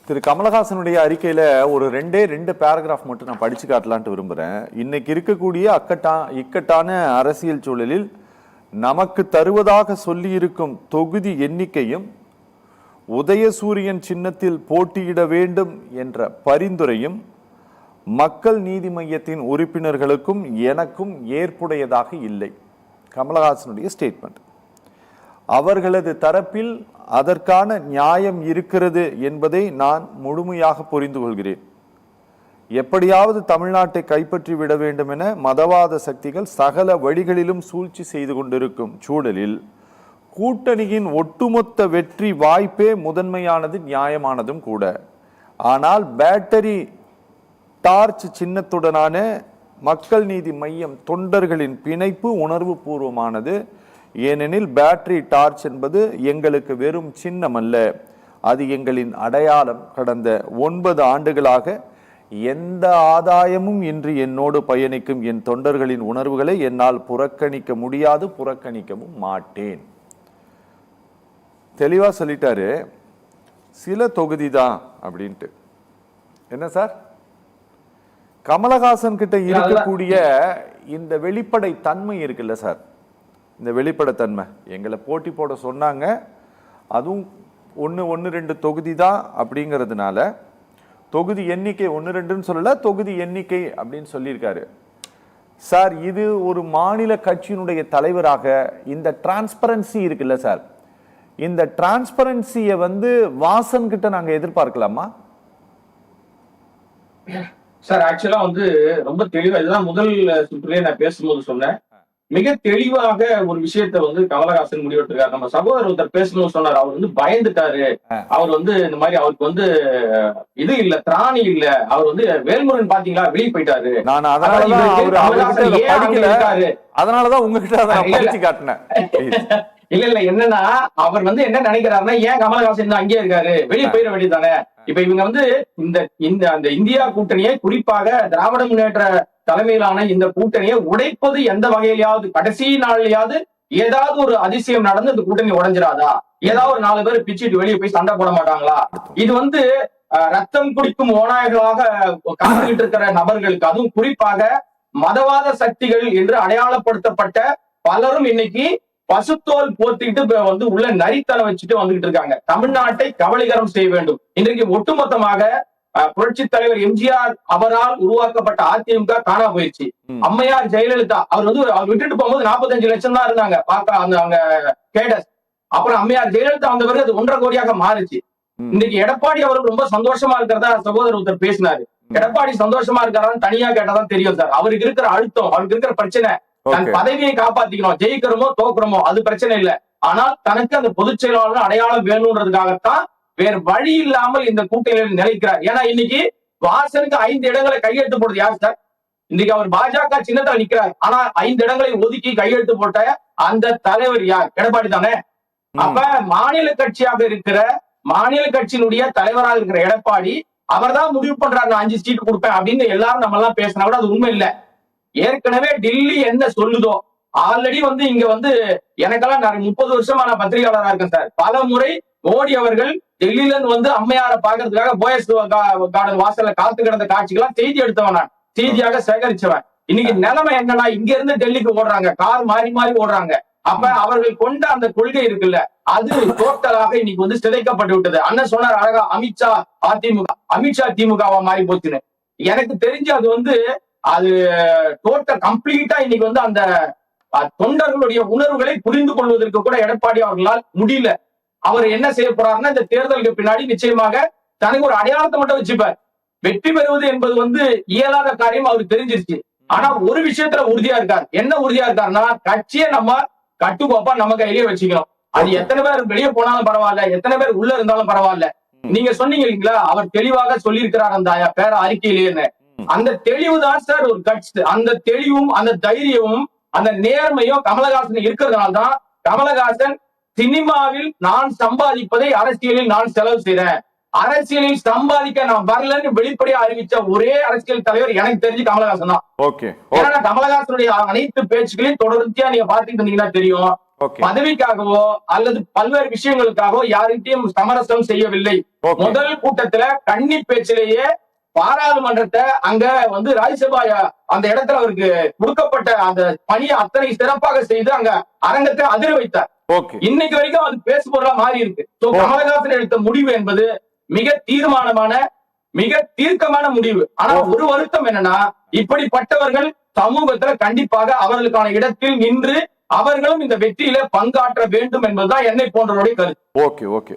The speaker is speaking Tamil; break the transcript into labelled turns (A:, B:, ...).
A: திரு கமலஹாசனுடைய அறிக்கையில ஒரு ரெண்டு பேராகிராஃப் மட்டும் நான் படிச்சு காட்டலான்ட்டு விரும்புறேன். இன்னைக்கு இருக்கக்கூடிய இக்கட்டான அரசியல் சூழலில் நமக்கு தருவதாக சொல்லி இருக்கும் தொகுதி எண்ணிக்கையும் உதயசூரியன் சின்னத்தில் போட்டியிட வேண்டும் என்ற பரிந்துரையும் மக்கள் நீதி மய்யத்தின் உறுப்பினர்களுக்கும் எனக்கும் ஏற்புடையதாக இல்லை. கமலஹாசனுடைய ஸ்டேட்மெண்ட். அவர்களது தரப்பில் அதற்கான நியாயம் இருக்கிறது என்பதை நான் முழுமையாக புரிந்து கொள்கிறேன். எப்படியாவது தமிழ்நாட்டை கைப்பற்றி விட வேண்டும் என மதவாத சக்திகள் சகல வழிகளிலும் சூழ்ச்சி செய்து கொண்டிருக்கும் சூழலில் கூட்டணியின் ஒட்டுமொத்த வெற்றி வாய்ப்பே முதன்மையானது, நியாயமானதும் கூட. ஆனால் பேட்டரி டார்ச் சின்னத்துடனான மக்கள் நீதி மையம் தொண்டர்களின் பிணைப்பு உணர்வு பூர்வமானது. ஏனெனில் பேட்டரி டார்ச் என்பது எங்களுக்கு வெறும் சின்னம் அல்ல, அது எங்களின் அடையாளம். கடந்த 9 ஆண்டுகளாக எந்த ஆதாயமும் இன்றி என்னோடு பயணிக்கும் என் தொண்டர்களின் உணர்வுகளை என்னால் புறக்கணிக்க முடியாது, புறக்கணிக்கவும் மாட்டேன். தெளிவா சொல்லிட்டாரு. சில தொகுதி தான் அப்படின்ட்டு. என்ன சார், கமலஹாசன் கிட்ட இருக்கக்கூடிய இந்த வெளிப்படை தன்மை இருக்குல்ல சார், இந்த வெளிப்படைத்தன்மை எங்களை போட்டி போட சொன்னாங்க, அதுவும் 1-2 தொகுதி தான் அப்படிங்கிறதுனால தொகுதி எண்ணிக்கை 1-2ன்னு சொல்லல, தொகுதி எண்ணிக்கை அப்படின்னு சொல்லியிருக்காரு சார். இது ஒரு மாநில கட்சியினுடைய தலைவராக இந்த டிரான்ஸ்பரன்சி இருக்குல்ல சார், இந்த டிரான்ஸ்பரன்சியை வாசன் கிட்ட நாங்க எதிர்பார்க்கலாமா
B: சார்? ஆக்சுவலா ரொம்ப தெளிவா, இதுதான் முதல் சுற்றுலயே நான் பேசும்போது சொன்னேன், மிக தெளிவாக ஒரு விஷயத்த கமலஹாசன் முடிவெடுத்திருக்காரு. நம்ம சகோதரர் ஒருத்தர் பேசணும்னு சொன்னார், அவர் பயந்துட்டாரு, அவர் இந்த மாதிரி அவருக்கு இது இல்ல, திராணி இல்ல, அவர் வேல்முருகன் பாத்தீங்களா வெளியே போயிட்டாரு.
A: நான் அதனாலதான் உங்ககிட்ட காட்டினேன்.
B: இல்ல என்னன்னா அவர் என்ன நினைக்கிறாருன்னா, ஏன் கமலஹாசன் அங்கேயே இருக்காரு, வெளியே போயிட வேண்டியதானே. இப்ப இவங்க அந்த இந்தியா கூட்டணியை, குறிப்பாக திராவிட முன்னேற்ற தலைமையிலான இந்த கூட்டணியை உடைப்பது எந்த வகையிலாவது, கடைசி நாள்லயாவது ஏதாவது ஒரு அதிசயம் நடந்து இந்த கூட்டணி உடைஞ்சிடாதா? ஏதாவது ஒரு 4 பேர் பிச்சுட்டு வெளியே போய் சண்டை போட மாட்டாங்களா? இது ரத்தம் குடிக்கும் ஓநாய்களாக காத்துக்கிட்டு இருக்கிற நபர்களுக்கு, அதுவும் குறிப்பாக மதவாத சக்திகள் என்று அடையாளப்படுத்தப்பட்ட பலரும் இன்னைக்கு பசுத்தோல் போத்திட்டு உள்ள நரித்தலை வச்சுட்டு வந்துகிட்டு இருக்காங்க. தமிழ்நாட்டை கபலீகரம் செய்ய வேண்டும். இன்றைக்கு ஒட்டுமொத்தமாக புரட்சி தலைவர் எம்ஜிஆர் அவரால் உருவாக்கப்பட்ட அதிமுக காணா போயிடுச்சு. அம்மையார் ஜெயலலிதா அவர் அவர் விட்டுட்டு போகும்போது 45 லட்சம் தான் இருந்தாங்க அங்க கேடஸ். அப்புறம் அம்மையார் ஜெயலலிதா வந்த பிறகு அது 1.5 கோடியாக மாறுச்சு. இன்னைக்கு எடப்பாடி அவருக்கு ரொம்ப சந்தோஷமா இருக்கிறதா சகோதரர் ஒருத்தர் பேசினாரு. எடப்பாடி சந்தோஷமா இருக்காரான்னு தனியா கேட்டாதான் தெரியும் சார். அவருக்கு இருக்கிற அழுத்தம், அவருக்கு இருக்கிற பிரச்சனை, தன் பதவியை காப்பாத்திக்கணும், ஜெயிக்கிறோமோ தோக்குறோமோ அது பிரச்சனை இல்லை, ஆனால் தனக்கு அந்த பொதுச் செயலாளர் அடையாளம் வேணும்ன்றதுக்காகத்தான் வேறு வழி இல்லாமல் இந்த கூட்டணியில் நிலைக்கிறார். ஏன்னா இன்னைக்கு வாசனுக்கு 5 இடங்களை கையெழுத்து போடுறது யார் சார்? இன்னைக்கு அவர் பாஜக சின்னத்தில் நிற்கிறார், ஆனா 5 இடங்களை ஒதுக்கி கையெழுத்து போட்ட அந்த தலைவர் யார்? எடப்பாடி தானே. அப்ப மாநில கட்சியாக இருக்கிற, மாநில கட்சியினுடைய தலைவராக இருக்கிற எடப்பாடி அவர் தான் முடிவு பண்றாரு, 5 சீட்டு கொடுப்பேன் அப்படின்னு எல்லாரும் நம்ம எல்லாம் பேசினா கூட அது உண்மை இல்லை. ஏற்கனவே டெல்லி என்ன சொல்லுதோ, ஆல்ரெடி இங்க எனக்கெல்லாம் 30 வருஷமா நான் பத்திரிகையாளராக இருக்கேன் சார். பல முறை மோடி அவர்கள் டெல்லியில இருந்து அம்மையாரை பாக்குறதுக்காக போயஸ் கார்டன் வாசல்ல காத்து கிடந்த காட்சிகள்லாம் செய்தி எடுத்தவன், நான் செய்தியாக சேகரிச்சவன். இன்னைக்கு நிலைமை என்னன்னா, இங்க இருந்து டெல்லிக்கு ஓடுறாங்க, கார் மாறி மாறி ஓடுறாங்க. அப்ப அவர்கள் கொண்ட அந்த கொள்கை இருக்குல்ல, அது டோட்டலாக இன்னைக்கு சிதைக்கப்பட்டு விட்டது. அண்ணன் சொன்னார் அழகா, அமித்ஷா அதிமுக, அமித்ஷா திமுகவா மாறி போச்சுன்னு. எனக்கு தெரிஞ்சு அது டோட்டல் கம்ப்ளீட்டா இன்னைக்கு அந்த தொண்டர்களுடைய உணர்வுகளை புரிந்து கொள்வதற்கு கூட எடப்பாடி அவர்களால் முடியல. அவர் என்ன செய்ய போறாருன்னா, இந்த தேர்தலுக்கு பின்னாடி நிச்சயமாக தனக்கு ஒரு அடையாளத்தை மட்டும் வச்சுப்பார். வெற்றி பெறுவது என்பது இயலாத காரியம் அவருக்கு தெரிஞ்சிருச்சு. ஆனா ஒரு விஷயத்துல உறுதியா இருக்காரு. என்ன உறுதியா இருக்காருன்னா, கட்சியை நம்ம கட்டுக்கோப்பா நம்ம கையிலேயே வச்சுக்கணும். அது எத்தனை பேர் வெளியே போனாலும் பரவாயில்ல, எத்தனை பேர் உள்ள இருந்தாலும் பரவாயில்ல. நீங்க சொன்னீங்க இல்லைங்களா, அவர் தெளிவாக சொல்லியிருக்கிறார் அந்த பேர அறிக்கையிலேயே. அந்த தெளிவுதான் சார் ஒரு கட்சி. அந்த தெளிவும் அந்த தைரியமும் அந்த நேர்மையும் கமலஹாசன் இருக்கிறதுனால்தான் கமலஹாசன் சினிமாவில் நான் சம்பாதிப்பதை அரசியலில் நான் செலவு செய்றேன், அரசியலில் சம்பாதிக்க நான் வரலன்னு வெளிப்படையா அறிவிச்ச ஒரே அரசியல் தலைவர் எனக்கு தெரிஞ்சு கமலஹாசன் தான். ஏன்னா கமலஹாசனுடைய அனைத்து பேச்சுகளையும் தொடர்ச்சியா நீங்க பாத்துட்டு இருந்தீங்கன்னா தெரியும்,
A: ஓகே
B: பதவிக்காகவோ அல்லது பல்வேறு விஷயங்களுக்காகவோ யார்கிட்டயும் சமரசம் செய்யவில்லை.
A: ஓகே
B: முதல் கூட்டத்துல கன்னி பேச்சிலேயே பாராளுமன்றத்தை அங்க வந்து ராஜ்யசபா அந்த இடத்துல அவருக்கு கொடுக்கப்பட்ட அந்த பணியை அத்தனை சிறப்பாக செய்து அங்க அரங்கத்தை அதிர வைத்தார்.
A: ஓகே
B: இன்னைக்கு வரைக்கும் அது பேசுபொருளா மாறி இருக்கு. கமலஹாசன் எடுத்த முடிவு என்பது மிக தீர்மானமான மிக தீர்க்கமான முடிவு. ஆனா ஒரு வருத்தம் என்னன்னா, இப்படிப்பட்டவர்கள் சமூகத்துல கண்டிப்பாக அவர்களுக்கான இடத்தில் நின்று அவர்களும் இந்த வெற்றியில பங்காற்ற வேண்டும் என்பதுதான் என்னை போன்றவருடைய கருத்து.
A: Okay okay